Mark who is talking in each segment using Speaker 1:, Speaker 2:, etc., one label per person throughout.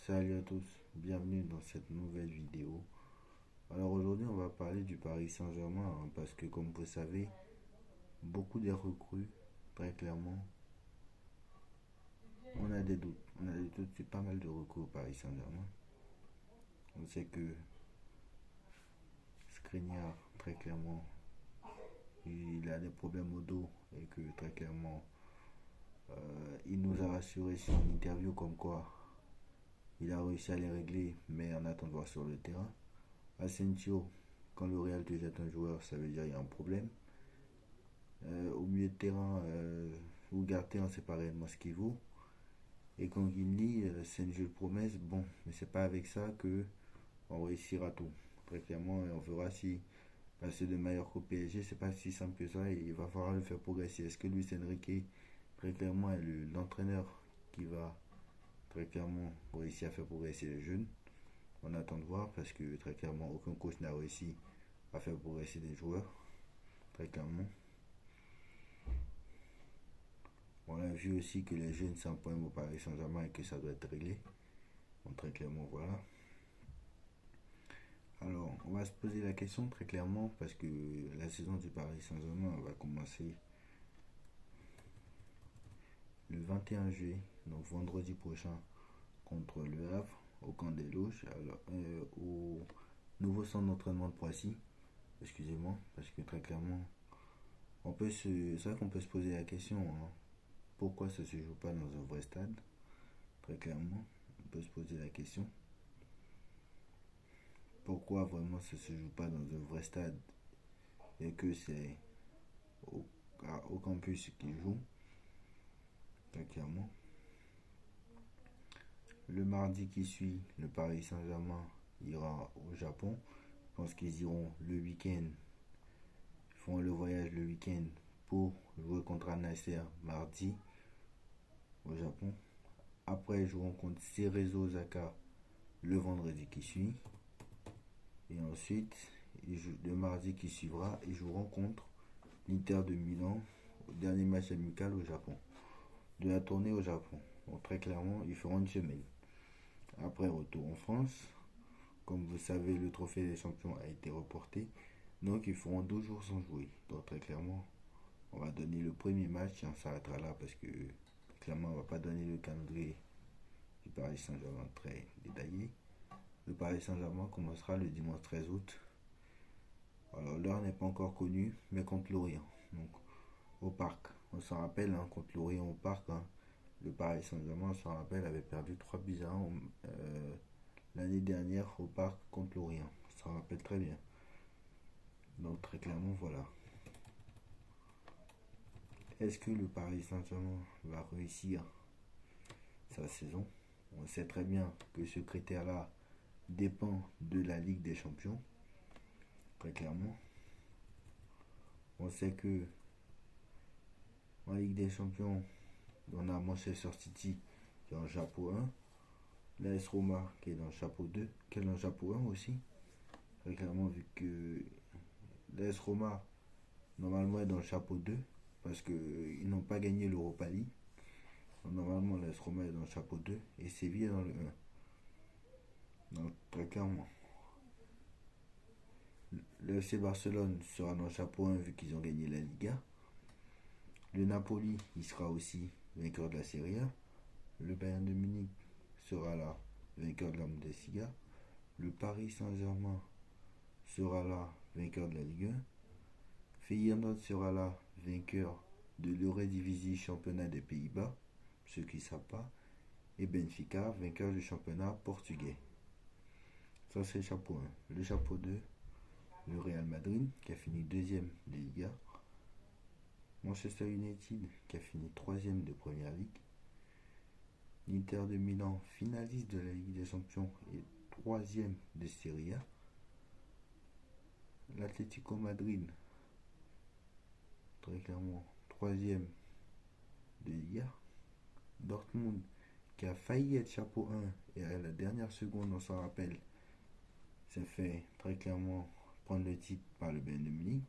Speaker 1: Salut à tous, bienvenue dans cette nouvelle vidéo. Alors aujourd'hui on va parler du Paris Saint-Germain parce que comme vous savez, beaucoup des recrues, très clairement, on a des doutes sur pas mal de recrues au Paris Saint-Germain. On sait que Skriniar, très clairement, il a des problèmes au dos et que très clairement, il nous a rassuré sur une interview comme quoi il a réussi à les régler, mais on attend de voir sur le terrain. Asensio, quand le Real te jette un joueur, ça veut dire qu'il y a un problème. Au milieu de terrain, Ugarte, on ne sait pas réellement ce qu'il vaut. Et quand Guindy, c'est une jolie promesse, bon, mais c'est pas avec ça que on réussira tout. Très clairement, on verra si passer de meilleur qu'au PSG, c'est pas si simple que ça et il va falloir le faire progresser. Est-ce que Luis Enrique, très clairement, est l'entraîneur qui va très clairement réussir à faire progresser les jeunes? On attend de voir parce que très clairement, aucun coach n'a réussi à faire progresser des joueurs, très clairement. On a vu aussi que les jeunes s'en pointent au Paris Saint-Germain et que ça doit être réglé. Donc très clairement, voilà. Alors, on va se poser la question très clairement parce que la saison du Paris Saint-Germain va commencer le 21 juillet, donc vendredi prochain, contre le Havre, au camp des Loges, au nouveau centre d'entraînement de Poissy. Excusez-moi, parce que très clairement, c'est vrai qu'on peut se poser la question, hein, pourquoi ça ne se joue pas dans un vrai stade? Très clairement, on peut se poser la question. Pourquoi vraiment ça ne se joue pas dans un vrai stade et que c'est au, au campus qui joue? Très clairement. Le mardi qui suit, le Paris Saint-Germain ira au Japon. Je pense qu'ils iront le week-end, font le voyage le week-end pour jouer contre Al Nasser mardi au Japon. Après, ils joueront contre Cerezo Osaka le vendredi qui suit. Et ensuite, le mardi qui suivra, ils joueront contre l'Inter de Milan au dernier match amical au Japon. De la tournée au Japon. Donc très clairement, ils feront une semaine. Après, retour en France. Comme vous savez, le trophée des champions a été reporté. Donc ils feront 12 jours sans jouer. Donc très clairement, on va donner le premier match et on s'arrêtera là parce que clairement, on ne va pas donner le calendrier du Paris Saint-Germain très détaillé. Le Paris Saint-Germain commencera le dimanche 13 août. Alors l'heure n'est pas encore connue, mais contre Lorient. Donc au parc. On s'en rappelle, hein, contre Lorient au parc, hein, le Paris Saint-Germain, on s'en rappelle, avait perdu 3 buts à 1 l'année dernière au parc contre Lorient. On s'en rappelle très bien. Donc très clairement, voilà. Est-ce que le Paris Saint-Germain va réussir sa saison? On sait très bien que ce critère-là dépend de la Ligue des Champions. Très clairement. On sait que en Ligue des Champions, on a Manchester City qui est en chapeau 1, l'AS Roma qui est dans le chapeau 2, qui est dans le chapeau 1 aussi. Très clairement, vu que l'AS Roma, normalement, est dans le chapeau 2, parce qu'ils n'ont pas gagné l'Europa League. Donc, normalement, l'AS Roma est dans le chapeau 2 et Séville est dans le 1. Donc, très clairement. Le FC Barcelone sera dans le chapeau 1 vu qu'ils ont gagné la Liga. Le Napoli, il sera aussi vainqueur de la Serie A. Le Bayern de Munich sera là, vainqueur de la Bundesliga. Le Paris Saint-Germain sera là, vainqueur de la Ligue 1. Feyenoord sera là, vainqueur de l'Eredivisie championnat des Pays-Bas, ceux qui ne savent pas. Et Benfica, vainqueur du championnat portugais. Ça, c'est le chapeau 1. Le chapeau 2, le Real Madrid, qui a fini deuxième de Liga. Manchester United, qui a fini troisième de Première Ligue. L'Inter de Milan, finaliste de la Ligue des Champions et troisième de Serie A. L'Atlético Madrid, très clairement, troisième de Liga. Dortmund, qui a failli être chapeau 1 et à la dernière seconde, on s'en rappelle, s'est fait très clairement prendre le titre par le Bayern de Munich.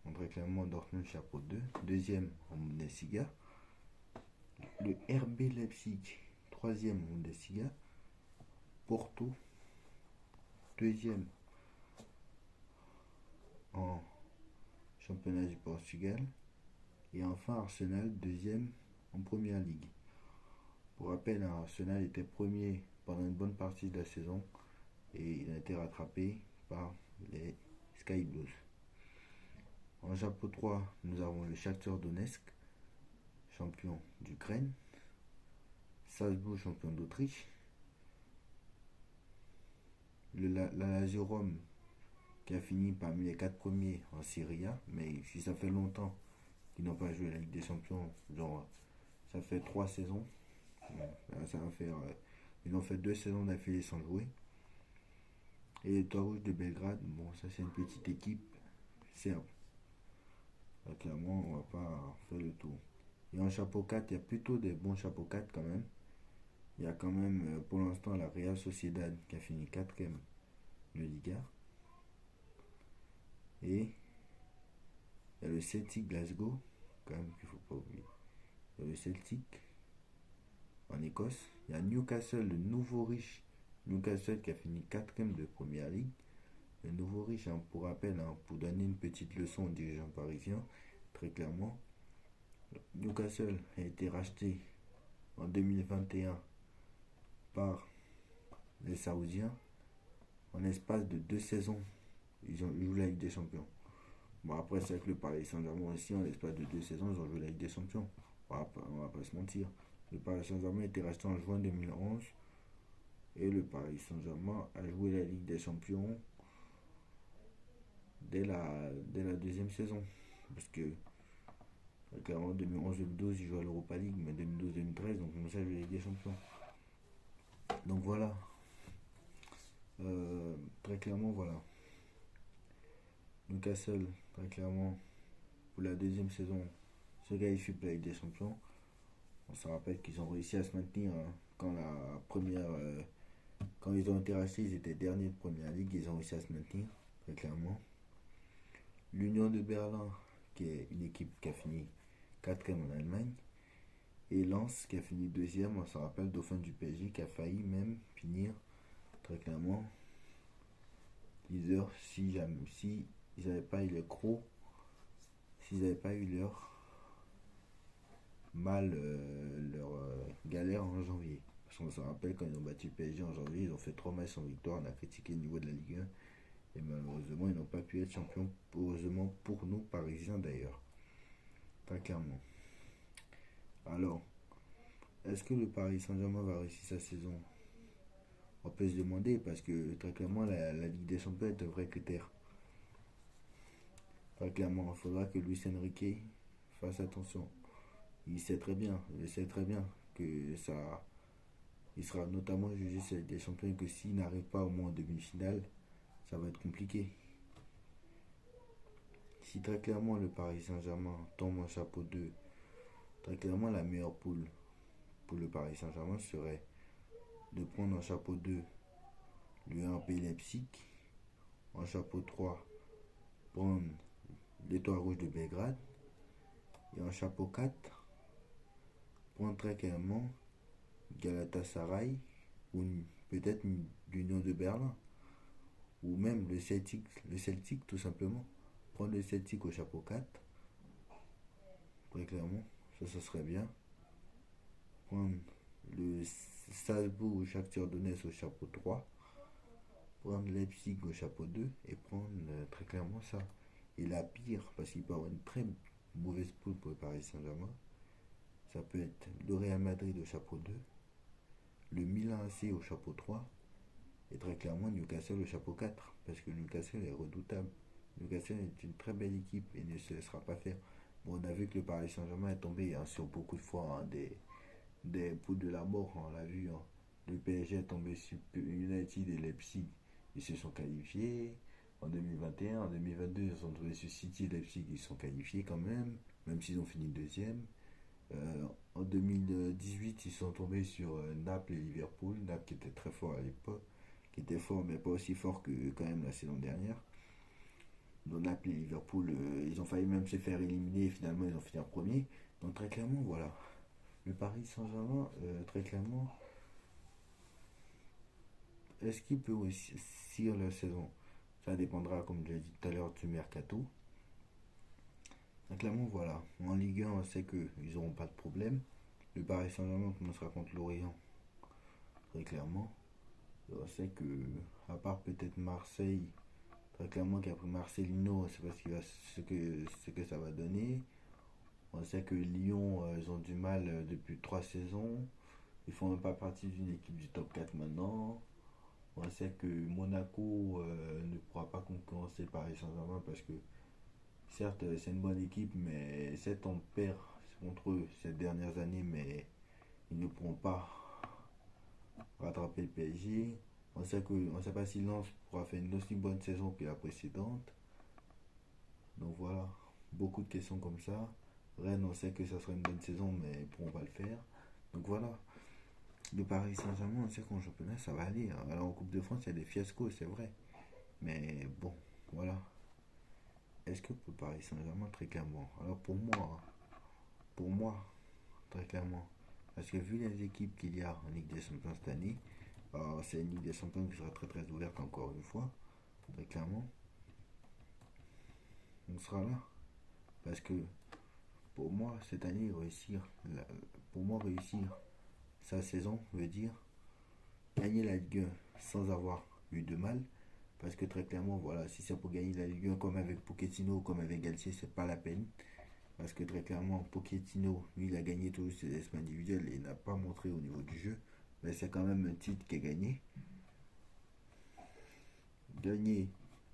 Speaker 1: Donc, très clairement, Dortmund chapeau 2, deuxième en Bundesliga. Le RB Leipzig, troisième en Bundesliga. Porto, deuxième en championnat du Portugal. Et enfin Arsenal, deuxième en première ligue. Pour rappel, Arsenal était premier pendant une bonne partie de la saison et il a été rattrapé par les Sky Blues. En chapeau 3, nous avons le Shakhtar Donetsk, champion d'Ukraine, Salzbourg, champion d'Autriche, la Lazio Rome qui a fini parmi les 4 premiers en Serie A, mais si ça fait longtemps qu'ils n'ont pas joué la Ligue des Champions, genre ça fait 3 saisons, ça va faire, ils ont fait 2 saisons d'affilée sans jouer. Et les Toits Rouges de Belgrade, bon, ça c'est une petite équipe serbe. Là, clairement, on va pas faire le tour. Et en chapeau 4, il y a plutôt des bons chapeaux 4 quand même. Il y a quand même pour l'instant la Real Sociedad qui a fini 4ème de Liga. Et il y a le Celtic Glasgow, quand même qu'il ne faut pas oublier. Il y a le Celtic en Écosse. Il y a Newcastle, le nouveau riche Newcastle qui a fini 4ème de Première Ligue. Le nouveau riche, hein, pour rappel, hein, pour donner une petite leçon aux dirigeants parisiens, très clairement, Newcastle a été racheté en 2021 par les Saoudiens. En espace de 2 saisons, ils ont joué la Ligue des Champions. Bon, après, c'est avec le Paris Saint-Germain aussi, en l'espace de 2 saisons, ils ont joué la Ligue des Champions. On va pas se mentir. Le Paris Saint-Germain a été racheté en juin 2011 et le Paris Saint-Germain a joué la Ligue des Champions dès la deuxième saison. Parce que, clairement, 2011-2012, ils jouent à l'Europa League, mais 2012-2013, donc on sait jouer la Ligue des Champions. Donc voilà. Très clairement, voilà. Newcastle, très clairement, pour la deuxième saison, se qualifie pour la Ligue des Champions. On se rappelle qu'ils ont réussi à se maintenir, hein, quand la première, quand ils ont été rachetés, ils étaient derniers de première ligue, ils ont réussi à se maintenir, très clairement. L'Union de Berlin, qui est une équipe qui a fini 4ème en Allemagne, et Lens qui a fini deuxième, on se rappelle, dauphin du PSG, qui a failli même finir très clairement leader si ils n'avaient pas eu les crocs, s'ils n'avaient pas eu leur galère en janvier. Parce qu'on se rappelle, quand ils ont battu le PSG en janvier, ils ont fait 3 matchs sans victoire, on a critiqué le niveau de la Ligue 1, et malheureusement, ils n'ont pas pu être champions, heureusement pour nous, Parisiens d'ailleurs. Très clairement. Alors, est-ce que le Paris Saint-Germain va réussir sa saison? On peut se demander, parce que très clairement, la Ligue des Champions est un vrai critère. Très clairement, il faudra que Luis Enrique fasse attention. Il sait très bien que ça, il sera notamment jugé sur des champions et que s'il n'arrive pas au moins en demi-finale, ça va être compliqué. Si très clairement le Paris Saint-Germain tombe en chapeau 2, très clairement la meilleure poule pour le Paris Saint-Germain serait de prendre en chapeau 2 le RB Leipzig, en chapeau 3 prendre l'Étoile Rouge de Belgrade et en chapeau 4 prendre très clairement Galatasaray ou peut-être l'Union de Berlin ou même le Celtic tout simplement. Prendre le Celtic au chapeau 4, très clairement, ça serait bien. Prendre le Salzbourg ou Shakhtar Donetsk au chapeau 3, prendre Leipzig au chapeau 2 et prendre très clairement ça. Et la pire, parce qu'il peut y avoir une très mauvaise poule pour le Paris Saint-Germain, ça peut être le Real Madrid au chapeau 2, le Milan AC au chapeau 3 et très clairement Newcastle au chapeau 4, parce que Newcastle est redoutable. Newcastle est une très belle équipe et ne se laissera pas faire. Bon, on a vu que le Paris Saint-Germain est tombé, hein, sur beaucoup de fois, hein, des poules de la mort, hein, on l'a vu. Hein. Le PSG est tombé sur United et Leipzig, ils se sont qualifiés. En 2021, en 2022, ils sont tombés sur City et Leipzig, ils sont qualifiés quand même s'ils ont fini deuxième. En 2018, ils sont tombés sur Naples et Liverpool. Naples qui était très fort à l'époque, qui était fort mais pas aussi fort que quand même la saison dernière. Donc Naples et Liverpool, ils ont failli même se faire éliminer et finalement ils ont fini en premier. Donc très clairement, voilà. Le Paris Saint-Germain, très clairement, est-ce qu'il peut aussi la saison? Ça dépendra, comme je l'ai dit tout à l'heure, du mercato. Donc, clairement, voilà. En Ligue 1, on sait qu'ils n'auront pas de problème. Le Paris Saint-Germain commencera contre l'Orient, très clairement. On sait que, à part peut-être Marseille, très clairement qu'après Marcelino, c'est parce qu'il va, ce que ça va donner. On sait que Lyon, ils ont du mal depuis 3 saisons. Ils font même pas partie d'une équipe du top 4 maintenant. On sait que Monaco ne pourra pas concurrencer Paris Saint-Germain parce que certes c'est une bonne équipe, mais certes on perd contre eux ces dernières années, mais ils ne pourront pas rattraper le PSG. On ne sait pas si Lens pourra faire une aussi bonne saison que la précédente. Donc voilà, beaucoup de questions comme ça. Rennes, on sait que ça sera une bonne saison, mais ils ne pourront pas le faire. Donc voilà, le Paris Saint-Germain, on sait qu'en championnat, ça va aller. Alors en Coupe de France, il y a des fiascos, c'est vrai. Mais bon, voilà. Est-ce que pour Paris Saint-Germain, très clairement? Alors pour moi, très clairement. Parce que vu les équipes qu'il y a en Ligue des Champions cette année, c'est une Ligue des Champions qui sera très très ouverte encore une fois. Très clairement, on sera là. Parce que pour moi, cette année, pour moi, réussir sa saison veut dire gagner la Ligue 1 sans avoir eu de mal. Parce que très clairement, voilà, si c'est pour gagner la Ligue 1 comme avec Pochettino ou comme avec Galtier, c'est pas la peine. Parce que très clairement, Pochettino, lui, il a gagné tous ses aspects individuels et il n'a pas montré au niveau du jeu. Mais c'est quand même un titre qui est gagné. Gagner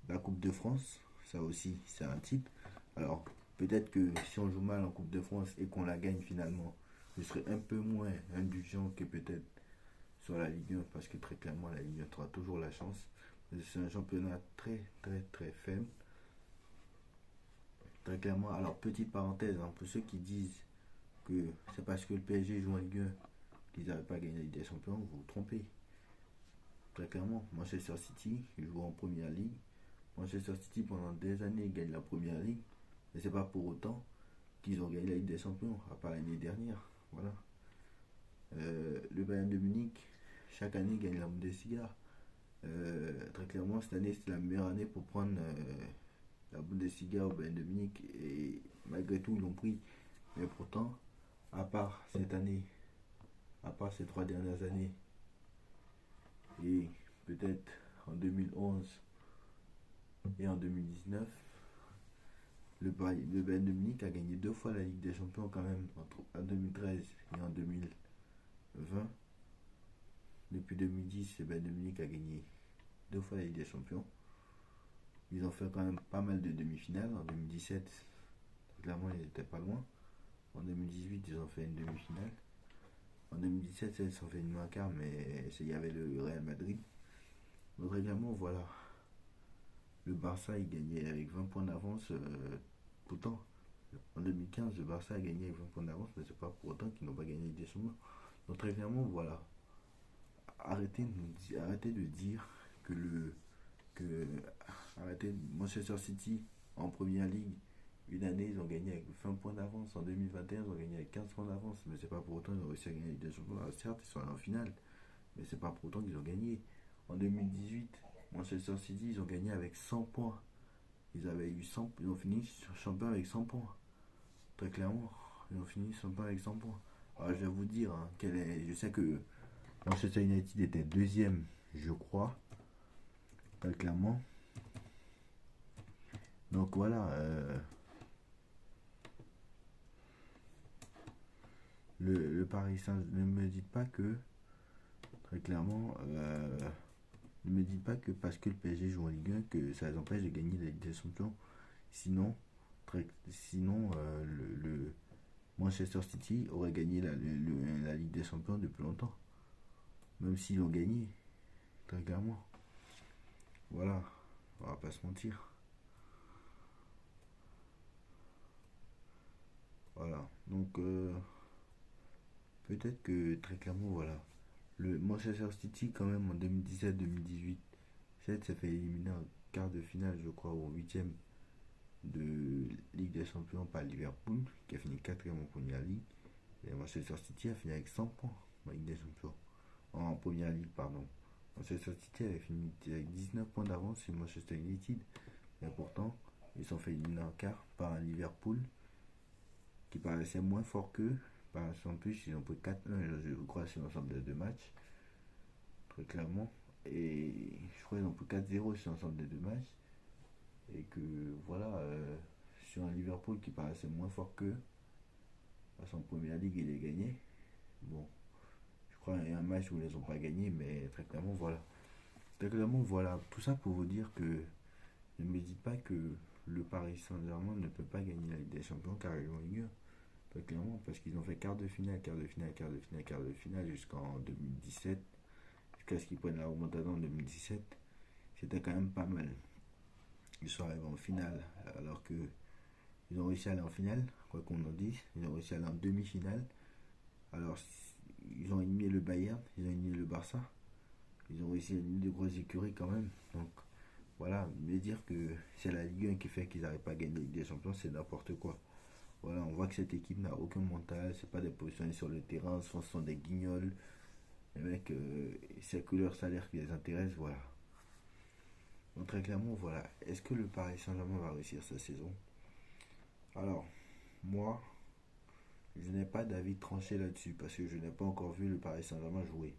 Speaker 1: la Coupe de France, ça aussi, c'est un titre. Alors, peut-être que si on joue mal en Coupe de France et qu'on la gagne finalement, je serai un peu moins indulgent que peut-être sur la Ligue 1 parce que très clairement, la Ligue 1 aura toujours la chance. C'est un championnat très, très, très faible. Très clairement, alors petite parenthèse, hein, pour ceux qui disent que c'est parce que le PSG joue en Ligue 1 qu'ils n'arrivent pas à gagner la Ligue des Champions, vous vous trompez. Très clairement, Manchester City joue en Première Ligue. Manchester City pendant des années gagne la Première Ligue. Mais c'est pas pour autant qu'ils ont gagné la Ligue des Champions, à part l'année dernière. Voilà. Le Bayern de Munich, chaque année gagne la Bundesliga. Très clairement, cette année c'est la meilleure année pour prendre la Bundesliga au Bayern de Munich. Et malgré tout, ils l'ont pris. Mais pourtant, à part cette année, à part ces 3 dernières années, et peut-être en 2011 et en 2019, le Bayern de Munich a gagné 2 fois la Ligue des Champions quand même, en 2013 et en 2020. Depuis 2010, le Bayern de Munich a gagné 2 fois la Ligue des Champions. Ils ont fait quand même pas mal de demi-finales. En 2017, clairement, ils n'étaient pas loin. En 2018, ils ont fait une demi-finale. En 2017, ils ont fait une quart, mais il y avait le Real Madrid. Donc, régulièrement, voilà. Le Barça, il gagnait avec 20 points d'avance tout le temps. En 2015, le Barça a gagné avec 20 points d'avance, mais c'est pas pour autant qu'ils n'ont pas gagné des champions. Donc, très clairement, voilà. Arrêtez de dire que que arrêtez Manchester City en première ligue. Une année, ils ont gagné avec 20 points d'avance. En 2021, ils ont gagné avec 15 points d'avance. Mais c'est pas pour autant qu'ils ont réussi à gagner des champions. Alors, certes, ils sont allés en finale. Mais c'est pas pour autant qu'ils ont gagné. En 2018, Manchester City, ils ont gagné avec 100 points. Ils ont fini champion avec 100 points. Très clairement, ils ont fini champion avec 100 points. Alors, je vais vous dire, hein, je sais que Manchester United était deuxième, je crois. Très clairement. Donc voilà. Le Paris Saint, ne me dites pas que, très clairement, ne me dites pas que parce que le PSG joue en Ligue 1, que ça les empêche de gagner la Ligue des Champions. Sinon, sinon le Manchester City aurait gagné la Ligue des Champions depuis longtemps. Même s'ils l'ont gagné, très clairement. Voilà, on va pas se mentir. Voilà, donc peut-être que très clairement, voilà. Le Manchester City, quand même, en 2017-2018, s'est fait éliminer en quart de finale, je crois, ou en huitième de Ligue des Champions par Liverpool, qui a fini quatrième en première ligue. Et Manchester City a fini avec 100 points en Ligue des Champions. En première ligue, pardon. Manchester City avait fini avec 19 points d'avance sur Manchester United. Et pourtant, ils sont fait éliminer en quart par un Liverpool qui paraissait moins fort qu'eux. En plus, ils ont pris 4-1, je crois, sur l'ensemble des deux matchs, très clairement. Et je crois qu'ils ont pris 4-0 sur l'ensemble des deux matchs. Et que, voilà, sur un Liverpool qui paraissait moins fort qu'eux, à son première ligue, il est gagné. Bon, je crois qu'il y a un match où ils les ont pas gagné, mais très clairement, voilà. Très clairement, voilà. Tout ça pour vous dire que ne me dites pas que le Paris Saint-Germain ne peut pas gagner la Ligue des Champions car ils ont Ligue 1. Très clairement, parce qu'ils ont fait quart de finale, quart de finale, quart de finale, quart de finale jusqu'en 2017, jusqu'à ce qu'ils prennent la remontada en 2017. C'était quand même pas mal. Ils sont arrivés en finale alors que ils ont réussi à aller en finale, quoi qu'on en dise. Ils ont réussi à aller en demi-finale. Alors, ils ont éliminé le Bayern, ils ont éliminé le Barça. Ils ont réussi à éliminer de grosses écuries quand même. Donc, voilà, mais dire que c'est la Ligue 1 qui fait qu'ils n'arrivent pas à gagner la Ligue des Champions, c'est n'importe quoi. Voilà, on voit que cette équipe n'a aucun mental, c'est pas des positionnés sur le terrain, ce sont des guignols. Les mecs, c'est que leur salaire qui les intéresse, voilà. Donc très clairement, voilà. Est-ce que le Paris Saint-Germain va réussir sa saison? Alors, moi, je n'ai pas d'avis tranché là-dessus parce que je n'ai pas encore vu le Paris Saint-Germain jouer.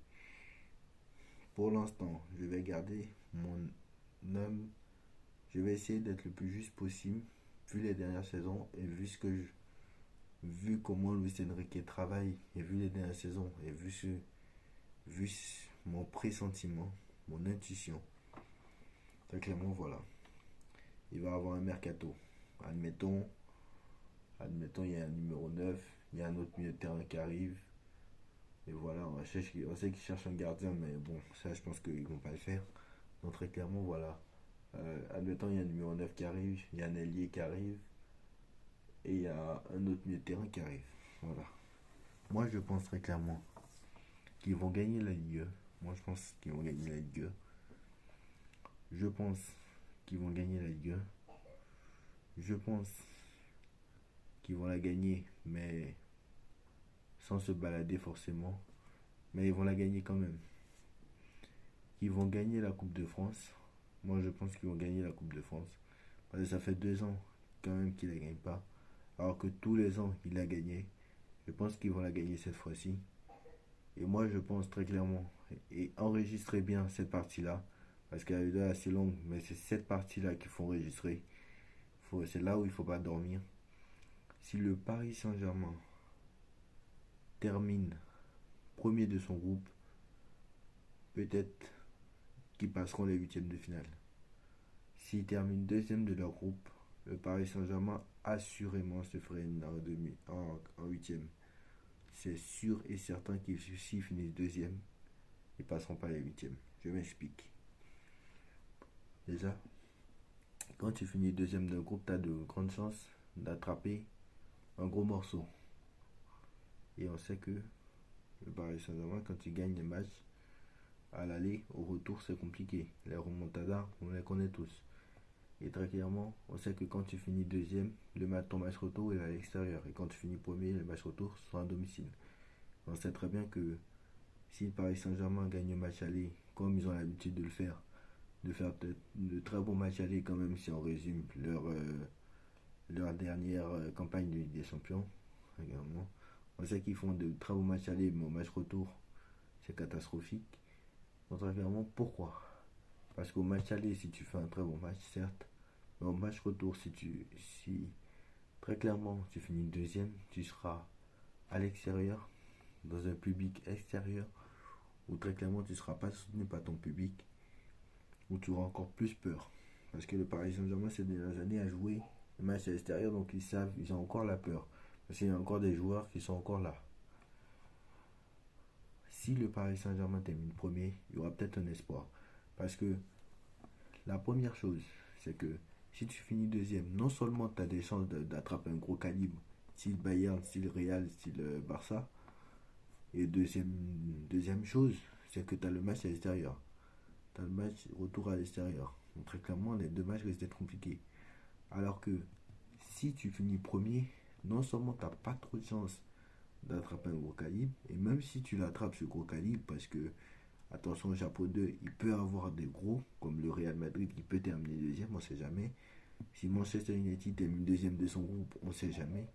Speaker 1: Pour l'instant, je vais garder mon homme. Je vais essayer d'être le plus juste possible, vu les dernières saisons et vu comment Luis Enrique travaille et vu les dernières saisons et vu mon pressentiment, mon intuition. Très clairement, voilà. Il va avoir un mercato. Admettons, admettons, il y a un numéro 9, il y a un autre milieu de terrain qui arrive. Et voilà, on sait qu'ils cherchent un gardien, mais bon, ça, je pense qu'ils vont pas le faire. Donc, très clairement, voilà. Admettons, il y a un numéro 9 qui arrive, il y a un ailier qui arrive, et il y a un autre milieu de terrain qui arrive. Voilà. Moi, je pense très clairement qu'ils vont gagner la Ligue 1. Moi, je pense qu'ils vont gagner la Ligue 1. Je pense qu'ils vont gagner la Ligue 1. Je pense qu'ils vont la gagner, mais sans se balader forcément. Mais ils vont la gagner quand même. Ils vont gagner la Coupe de France. Moi, je pense qu'ils vont gagner la Coupe de France. Parce que ça fait 2 ans quand même qu'ils ne la gagnent pas. Alors que tous les ans, ils la gagnaient. Je pense qu'ils vont la gagner cette fois-ci. Et moi, je pense très clairement, et enregistrez bien cette partie-là, parce qu'elle est assez longue, mais c'est cette partie-là qu'il faut enregistrer. C'est là où il ne faut pas dormir. Si le Paris Saint-Germain termine premier de son groupe, peut-être qu'ils passeront les huitièmes de finale. S'ils terminent deuxième de leur groupe, le Paris Saint-Germain assurément se ferait en huitième. C'est sûr et certain qu'ils s'ils finissent deuxième, ils passeront pas les huitièmes. Je m'explique. Déjà, quand tu finis deuxième d'un groupe, tu as de grandes chances d'attraper un gros morceau. Et on sait que le Paris Saint-Germain, quand il gagne les matchs, à l'aller, au retour, c'est compliqué. Les remontadas, on les connaît tous. Et très clairement, on sait que quand tu finis deuxième, ton match retour est à l'extérieur. Et quand tu finis premier, le match retour sont à domicile. On sait très bien que si le Paris Saint-Germain gagne le match aller, comme ils ont l'habitude de faire de très bons matchs aller quand même si on résume leur dernière campagne de Ligue des Champions également. On sait qu'ils font de très bons matchs aller, mais au match retour, c'est catastrophique. Donc très clairement, pourquoi? Parce qu'au match aller, si tu fais un très bon match, certes, mais au match retour, si très clairement tu finis deuxième, tu seras à l'extérieur, dans un public extérieur, où très clairement tu ne seras pas soutenu par ton public, où tu auras encore plus peur. Parce que le Paris Saint-Germain, ces dernières années, a joué le match à l'extérieur, donc ils ont encore la peur. Parce qu'il y a encore des joueurs qui sont encore là. Si le Paris Saint-Germain termine premier, il y aura peut-être un espoir. Parce que la première chose, c'est que si tu finis deuxième, non seulement tu as des chances d'attraper un gros calibre, style Bayern, style Real, style Barça, et deuxième chose, c'est que tu as le match à l'extérieur. Tu as le match retour à l'extérieur. Donc très clairement, les deux matchs risquent d'être compliqués. Alors que si tu finis premier, non seulement tu n'as pas trop de chance d'attraper un gros calibre, et même si tu l'attrapes ce gros calibre, parce que Attention, au Japon 2, il peut avoir des gros, comme le Real Madrid qui peut terminer deuxième, on ne sait jamais. Si Manchester United termine deuxième de son groupe, on ne sait jamais.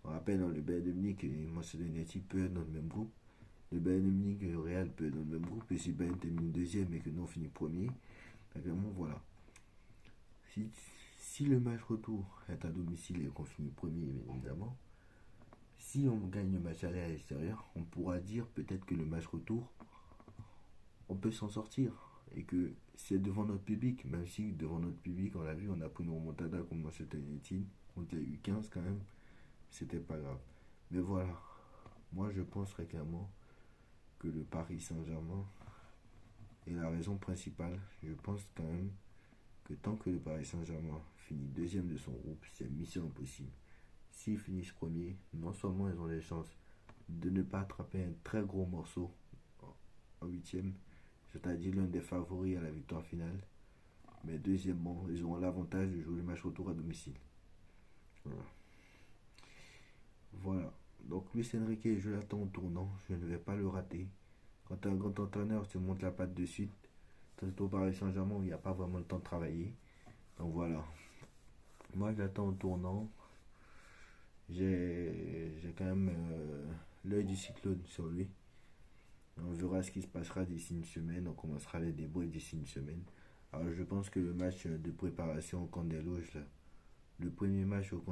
Speaker 1: On rappelle, dans le Bayern de Munich, Manchester United peut être dans le même groupe. Le Bayern de Munich et le Real peut être dans le même groupe. Et si Bayern termine deuxième et que nous on finit premier, évidemment, voilà. Si, si le match retour est à domicile et qu'on finit premier, bien évidemment, si on gagne le match aller à l'extérieur, on pourra dire peut-être que le match retour, on peut s'en sortir. Et que c'est devant notre public, même si devant notre public, on l'a vu, on a pris une remontada comme Manchester United, contre les U15 quand même, c'était pas grave. Mais voilà, moi je pense très clairement que le Paris Saint-Germain est la raison principale. Je pense quand même que tant que le Paris Saint-Germain finit deuxième de son groupe, c'est mission impossible. S'ils finissent premier, non seulement ils ont les chances de ne pas attraper un très gros morceau en huitième, c'est-à-dire l'un des favoris à la victoire finale, mais deuxièmement, ils auront l'avantage de jouer le match retour à domicile. Voilà. Voilà. Donc Luis Enrique, je l'attends au tournant, je ne vais pas le rater. Quand un grand entraîneur se monte la patte de suite, tantôt au Paris Saint-Germain où il n'y a pas vraiment le temps de travailler. Donc voilà. Moi je l'attends au tournant. J'ai quand même l'œil du cyclone sur lui. On verra ce qui se passera d'ici une semaine. On commencera les débats d'ici une semaine. Alors je pense que le match de préparation au camp des loges, là, le premier match au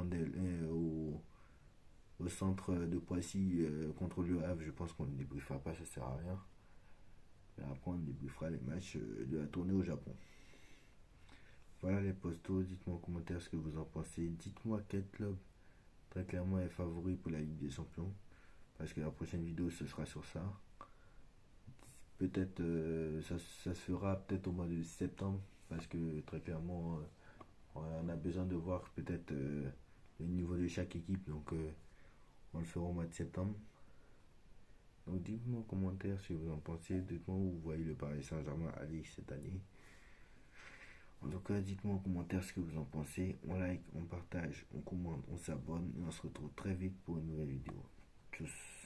Speaker 1: centre de Poissy contre le Havre, je pense qu'on ne débriefera pas, ça sert à rien. Et après on débriefera les matchs de la tournée au Japon. Voilà les postos, dites-moi en commentaire ce que vous en pensez. Dites-moi quel club très clairement est favori pour la Ligue des Champions. Parce que la prochaine vidéo ce sera sur ça. Peut-être ça se fera peut-être au mois de septembre. Parce que très clairement on a besoin de voir peut-être le niveau de chaque équipe. Donc on le fera au mois de septembre. Donc dites-moi en commentaire ce que vous en pensez. Dites-moi où vous voyez le Paris Saint-Germain aller cette année. En tout cas, dites-moi en commentaire ce que vous en pensez. On like, on partage, on commente, on s'abonne et on se retrouve très vite pour une nouvelle vidéo. Tchuss.